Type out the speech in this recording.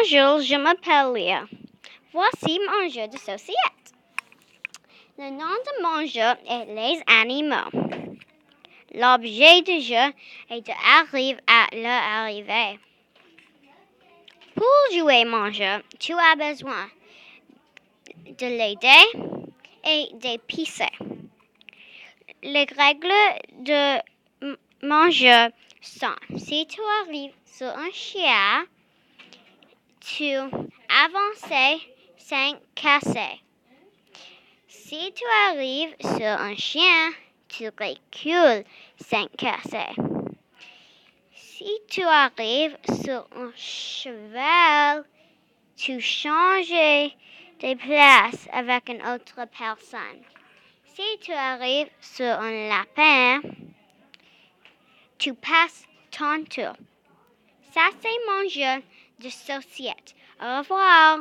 Bonjour, je m'appelle Leah. Voici mon jeu de société. Le nom de mon jeu est les animaux. L'objet du jeu est d'arriver à l'arrivée. Pour jouer mon jeu, tu as besoin de l'aider et des pisser. Les règles de mon jeu sont: si tu arrives sur un chien, tu avances sans casser. Si tu arrives sur un chien, tu recules sans casser. Si tu arrives sur un cheval, tu changes de place avec une autre personne. Si tu arrives sur un lapin, tu passes ton tour. Ça, c'est mon jeu de société. Au revoir.